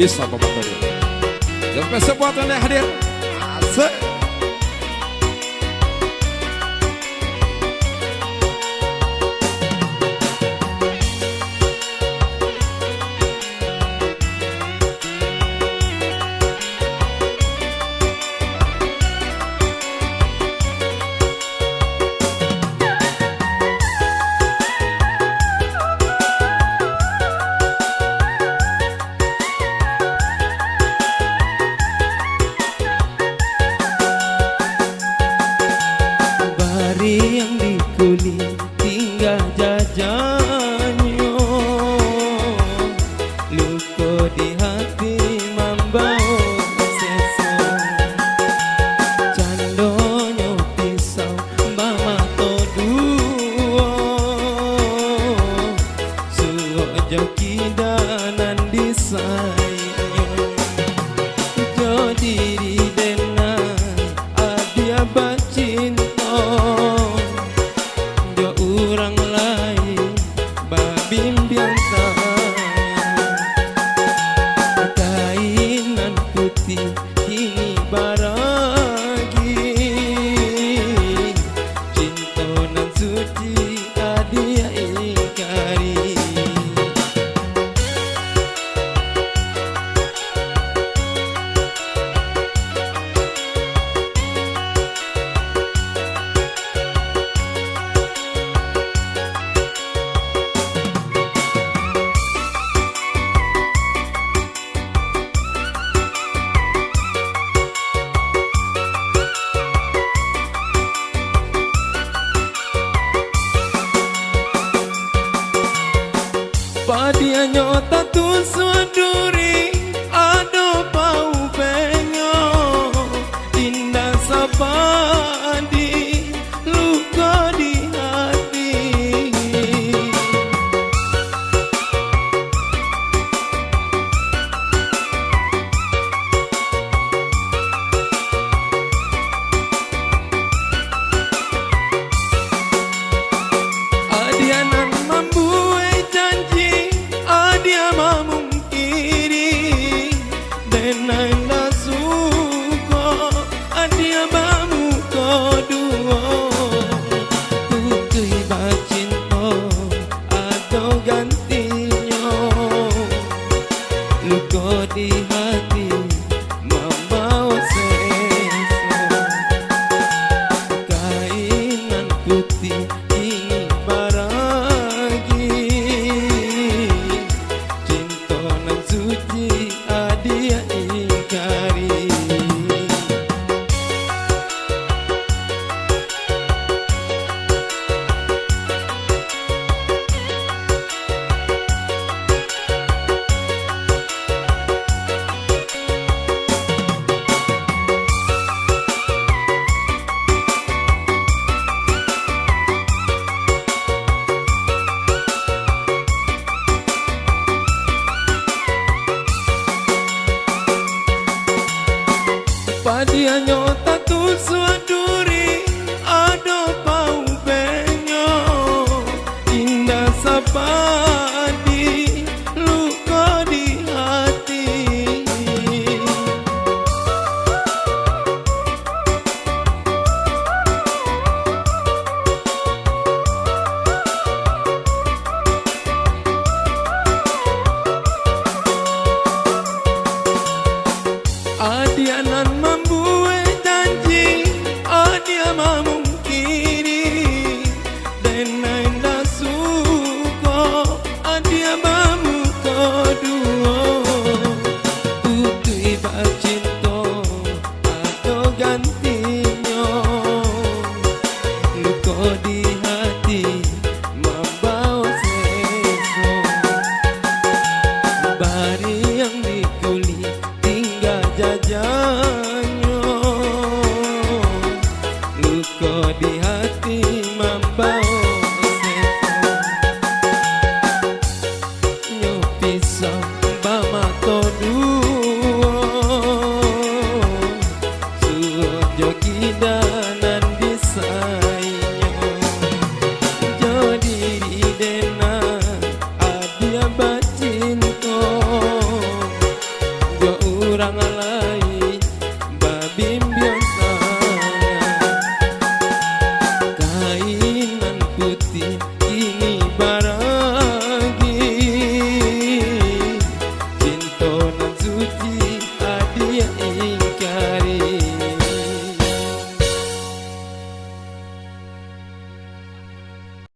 bisa membantu dia. Yang spesial buat yang hadir. Asik. Yang di kulit tinggal jajannya, luka di hati membawa sesong. Candonyo pisau bamato dua, suo joki danan disayang. Jadi di denai adia bacinta, orang lain babimbiang sayang. Kainan putih kini baragi, cinta nan suci adia ingkari. Padia nyota tu suaduri ado pau penyo indah sapadi luka di hati. Adianan membuai janji, adia memungkiri, denai la suka, adia bamuka dua. Tukui bacinto atau gantinya, luka di hati membawa sesong. Kainan putih ini baragi, cinta nan suci adia ingkari. Padia nyota tu suaduri ado pau penyo indah sapadi luka di hati. Adianan membuat janji, adia memungkiri, denai la suka, adia bamuka dua. Tutui bacinto atau gantinya, luka di hati membawa sesong. Bari yang di kulit tinggal jajannya, luka di hati membawa sesong. Nyo pisau bamato dua, suo joki danan disayang. Jadi di denai adia bacinto, kurang alam